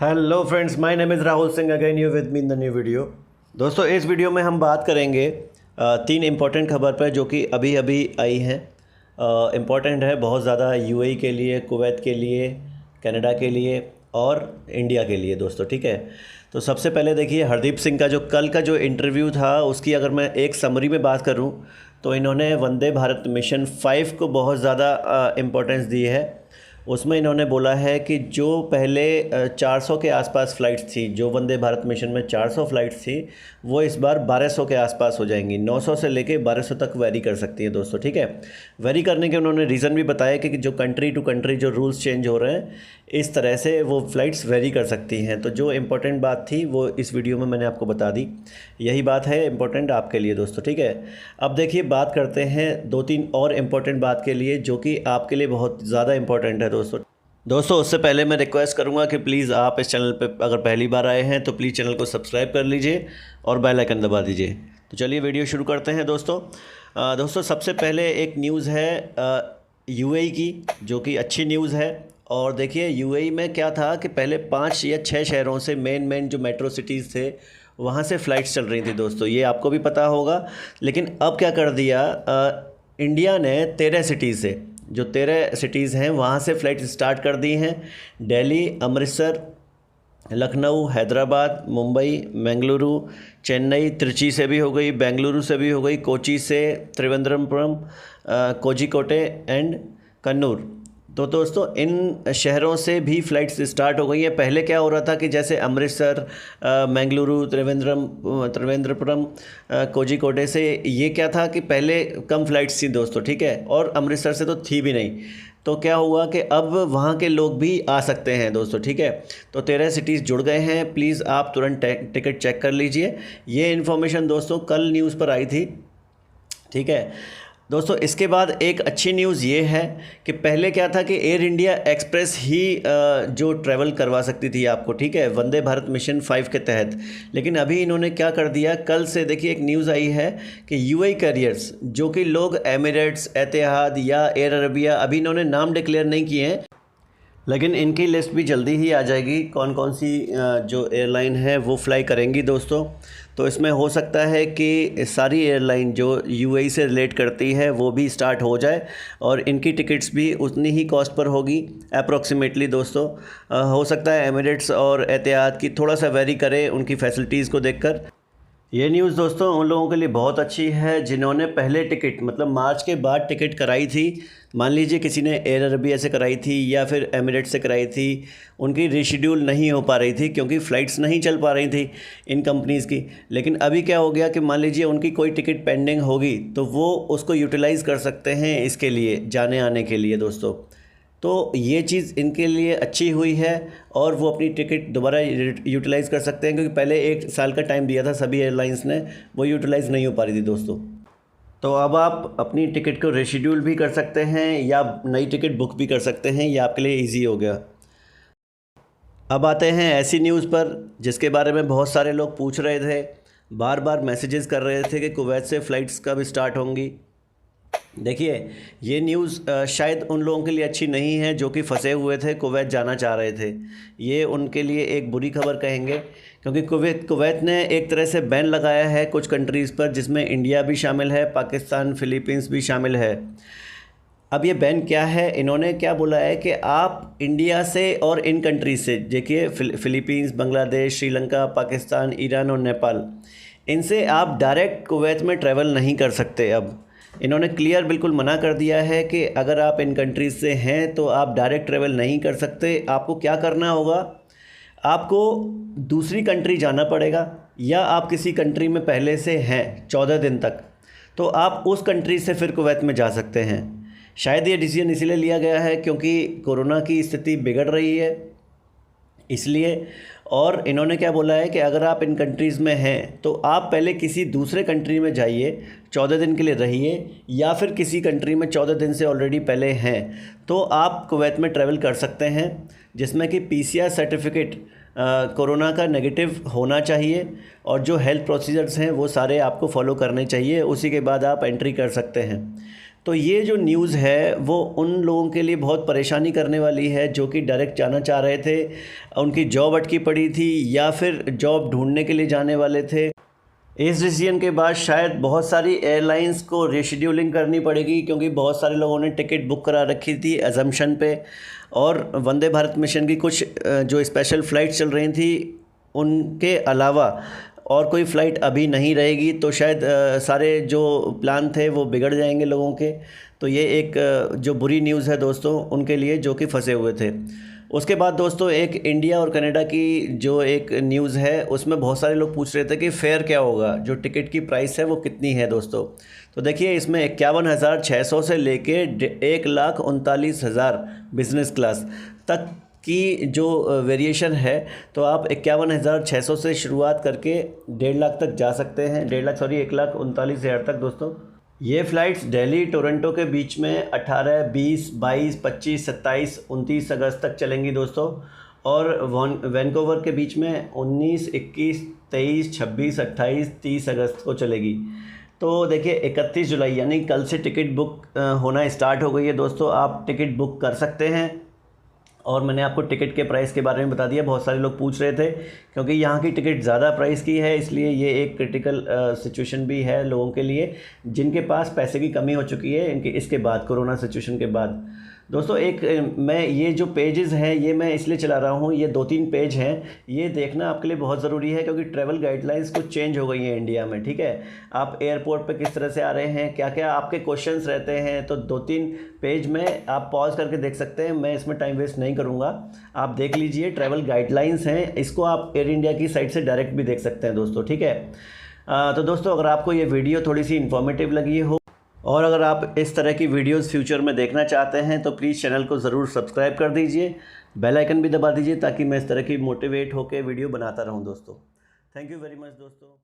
Hello friends, my name is Rahul Singh, again you with me in the new video. दोस्तों, इस video में हम बात करेंगे तीन इम्पोर्टेंट खबर पर जो कि अभी अभी आई हैं। इम्पोर्टेंट है बहुत ज़्यादा यूएई के लिए, कुवैत के लिए, कनाडा के लिए और इंडिया के लिए दोस्तों। ठीक है, तो सबसे पहले देखिए हरदीप सिंह का जो कल का जो इंटरव्यू था उसकी अगर मैं एक समरी में बात करूं तो इन्होंने वंदे भारत मिशन 5 को बहुत ज़्यादा इम्पोर्टेंस दी है। उसमें इन्होंने बोला है कि जो पहले 400 के आसपास फ़्लाइट्स थी, जो वंदे भारत मिशन में 400 फ़्लाइट्स थी, वो इस बार 1200 के आसपास हो जाएंगी। 900 से लेके 1200 तक वेरी कर सकती है दोस्तों। ठीक है, वेरी करने के उन्होंने रीज़न भी बताया कि जो कंट्री टू कंट्री जो रूल्स चेंज हो रहे हैं, इस तरह से वो फ़्लाइट्स वेरी कर सकती हैं। तो जो इम्पोर्टेंट बात थी वो इस वीडियो में मैंने आपको बता दी। यही बात है इम्पोर्टेंट आपके लिए दोस्तों। ठीक है, अब देखिए बात करते हैं दो तीन और इम्पोर्टेंट बात के लिए जो कि आपके लिए बहुत ज़्यादा इम्पोर्टेंट है दोस्तों। उससे पहले मैं रिक्वेस्ट करूंगा कि प्लीज़ आप इस चैनल पे अगर पहली बार आए हैं तो प्लीज़ चैनल को सब्सक्राइब कर लीजिए और बेल आइकन दबा दीजिए। तो चलिए वीडियो शुरू करते हैं दोस्तों। सबसे पहले एक न्यूज़ है यूएई की, जो कि अच्छी न्यूज़ है। और देखिए यूएई में क्या था कि पहले 5 या 6 शहरों से मेन जो मेट्रो सिटीज़ थे वहाँ से फ़्लाइट्स चल रही थी दोस्तों, ये आपको भी पता होगा। लेकिन अब क्या कर दिया, इंडिया ने 13 सिटीज़ से, जो 13 सिटीज़ हैं वहाँ से फ़्लाइट स्टार्ट कर दी हैं। दिल्ली, अमृतसर, लखनऊ, हैदराबाद, मुंबई, बेंगलुरु, चेन्नई, त्रिची से भी हो गई, बेंगलुरु से भी हो गई, कोची से, त्रिवेंद्रपुरम, कोझिकोटे एंड कन्नूर। तो दोस्तों इन शहरों से भी फ़्लाइट्स स्टार्ट हो गई हैं। पहले क्या हो रहा था कि जैसे अमृतसर, बेंगलुरु, त्रिवेंद्रपुरम, कोझिकोडे से ये क्या था कि पहले कम फ़्लाइट्स थी दोस्तों। ठीक है, और अमृतसर से तो थी भी नहीं। तो क्या हुआ कि अब वहाँ के लोग भी आ सकते हैं दोस्तों। ठीक है, तो 13 सिटीज़ जुड़ गए हैं। प्लीज़ आप तुरंत टिकट चेक कर लीजिए। ये इन्फॉर्मेशन दोस्तों कल न्यूज़ पर आई थी। ठीक है दोस्तों, इसके बाद एक अच्छी न्यूज़ ये है कि पहले क्या था कि एयर इंडिया एक्सप्रेस ही जो ट्रैवल करवा सकती थी आपको, ठीक है, वंदे भारत मिशन 5 के तहत। लेकिन अभी इन्होंने क्या कर दिया, कल से देखिए एक न्यूज़ आई है कि यूएई कैरियर्स, जो कि लोग एमिरेट्स, एतिहाद या एयर अरेबिया, अभी इन्होंने नाम डिक्लेयर नहीं किए हैं, लेकिन इनकी लिस्ट भी जल्दी ही आ जाएगी कौन कौन सी जो एयरलाइन है वो फ्लाई करेंगी दोस्तों। तो इसमें हो सकता है कि सारी एयरलाइन जो यूएई से रिलेट करती है वो भी स्टार्ट हो जाए और इनकी टिकट्स भी उतनी ही कॉस्ट पर होगी अप्रॉक्सीमेटली दोस्तों। हो सकता है एमिरेट्स और एतिहाद की थोड़ा सा वेरी करे उनकी फैसिलिटीज़ को देखकर। ये न्यूज़ दोस्तों उन लोगों के लिए बहुत अच्छी है जिन्होंने पहले टिकट मतलब मार्च के बाद टिकट कराई थी। मान लीजिए किसी ने एयर अरेबिया से कराई थी या फिर एमिरेट्स से कराई थी, उनकी रीशेड्यूल नहीं हो पा रही थी क्योंकि फ़्लाइट्स नहीं चल पा रही थी इन कंपनीज़ की। लेकिन अभी क्या हो गया कि मान लीजिए उनकी कोई टिकट पेंडिंग होगी तो वो उसको यूटिलाइज़ कर सकते हैं इसके लिए, जाने आने के लिए दोस्तों। तो ये चीज़ इनके लिए अच्छी हुई है और वो अपनी टिकट दोबारा यूटिलाइज़ कर सकते हैं, क्योंकि पहले 1 साल का टाइम दिया था सभी एयरलाइंस ने, वो यूटिलाइज़ नहीं हो पा रही थी दोस्तों। तो अब आप अपनी टिकट को रीशेड्यूल भी कर सकते हैं या नई टिकट बुक भी कर सकते हैं, ये आपके लिए ईजी हो गया। अब आते हैं ऐसी न्यूज़ पर जिसके बारे में बहुत सारे लोग पूछ रहे थे, बार बार मैसेजेस कर रहे थे कि कुवैत से फ़्लाइट्स कब स्टार्ट होंगी। देखिए ये न्यूज़ शायद उन लोगों के लिए अच्छी नहीं है जो कि फंसे हुए थे, कुवैत जाना चाह रहे थे। ये उनके लिए एक बुरी खबर कहेंगे, क्योंकि कुवैत ने एक तरह से बैन लगाया है कुछ कंट्रीज़ पर, जिसमें इंडिया भी शामिल है, पाकिस्तान, फ़िलीपींस भी शामिल है। अब ये बैन क्या है, इन्होंने क्या बोला है कि आप इंडिया से और इन कंट्रीज़ से, देखिए फ़िलीपींस, बांग्लादेश, श्रीलंका, पाकिस्तान, ईरान और नेपाल, इनसे आप डायरेक्ट कुवैत में ट्रैवल नहीं कर सकते। अब इन्होंने क्लियर बिल्कुल मना कर दिया है कि अगर आप इन कंट्रीज़ से हैं तो आप डायरेक्ट ट्रैवल नहीं कर सकते। आपको क्या करना होगा, आपको दूसरी कंट्री जाना पड़ेगा या आप किसी कंट्री में पहले से हैं 14 दिन तक, तो आप उस कंट्री से फिर कुवैत में जा सकते हैं। शायद ये डिसीजन इसलिए लिया गया है क्योंकि कोरोना की स्थिति बिगड़ रही है इसलिए। और इन्होंने क्या बोला है कि अगर आप इन कंट्रीज़ में हैं तो आप पहले किसी दूसरे कंट्री में जाइए, 14 दिन के लिए रहिए, या फिर किसी कंट्री में 14 दिन से ऑलरेडी पहले हैं तो आप कुवैत में ट्रैवल कर सकते हैं, जिसमें कि पीसीआर सर्टिफिकेट कोरोना का नेगेटिव होना चाहिए और जो हेल्थ प्रोसीजर्स हैं वो सारे आपको फॉलो करने चाहिए, उसी के बाद आप एंट्री कर सकते हैं। तो ये जो न्यूज़ है वो उन लोगों के लिए बहुत परेशानी करने वाली है जो कि डायरेक्ट जाना चाह रहे थे, उनकी जॉब अटकी पड़ी थी या फिर जॉब ढूंढने के लिए जाने वाले थे। इस डिसीजन के बाद शायद बहुत सारी एयरलाइंस को रीशेड्यूलिंग करनी पड़ेगी, क्योंकि बहुत सारे लोगों ने टिकट बुक करा रखी थी अजम्पशन पे, और वंदे भारत मिशन की कुछ जो स्पेशल फ़्लाइट चल रही थी उनके अलावा और कोई फ़्लाइट अभी नहीं रहेगी। तो शायद सारे जो प्लान थे वो बिगड़ जाएंगे लोगों के। तो ये एक जो बुरी न्यूज़ है दोस्तों उनके लिए जो कि फंसे हुए थे। उसके बाद दोस्तों एक इंडिया और कनाडा की जो एक न्यूज़ है उसमें बहुत सारे लोग पूछ रहे थे कि फ़ेयर क्या होगा, जो टिकट की प्राइस है वो कितनी है दोस्तों। तो देखिए इसमें 51,600 से लेके 1,39,000 बिज़नेस क्लास तक की जो वेरिएशन है। तो आप 51,600 से शुरुआत करके 1.5 लाख तक जा सकते हैं, 1,39,000 तक दोस्तों। ये फ़्लाइट्स दिल्ली टोरंटो के बीच में 18, 20, 22, 25, 27, 29 अगस्त तक चलेंगी दोस्तों, और वैंकूवर के बीच में 19, 21, 23, 26, 28, 30 अगस्त को चलेगी। तो देखिए 31 जुलाई यानी कल से टिकट बुक होना स्टार्ट हो गई है दोस्तों। आप टिकट बुक कर सकते हैं, और मैंने आपको टिकट के प्राइस के बारे में बता दिया। बहुत सारे लोग पूछ रहे थे क्योंकि यहाँ की टिकट ज़्यादा प्राइस की है, इसलिए ये एक क्रिटिकल सिचुएशन भी है लोगों के लिए जिनके पास पैसे की कमी हो चुकी है इनके इसके बाद, कोरोना सिचुएशन के बाद। दोस्तों मैं ये जो पेजेस हैं ये मैं इसलिए चला रहा हूँ, ये 2-3 पेज हैं, ये देखना आपके लिए बहुत ज़रूरी है क्योंकि ट्रैवल गाइडलाइंस कुछ चेंज हो गई हैं इंडिया में, ठीक है। आप एयरपोर्ट पे किस तरह से आ रहे हैं, क्या क्या आपके क्वेश्चंस रहते हैं, तो 2-3 पेज में आप पॉज करके देख सकते हैं। मैं इसमें टाइम वेस्ट नहीं करूँगा, आप देख लीजिए। ट्रैवल गाइडलाइंस हैं, इसको आप एयर इंडिया की साइट से डायरेक्ट भी देख सकते हैं दोस्तों, ठीक है। तो दोस्तों अगर आपको ये वीडियो थोड़ी सी इन्फॉर्मेटिव लगी हो और अगर आप इस तरह की वीडियोस फ्यूचर में देखना चाहते हैं तो प्लीज़ चैनल को ज़रूर सब्सक्राइब कर दीजिए, बेल आइकन भी दबा दीजिए ताकि मैं इस तरह की मोटिवेट होकर वीडियो बनाता रहूं दोस्तों। थैंक यू वेरी मच दोस्तों।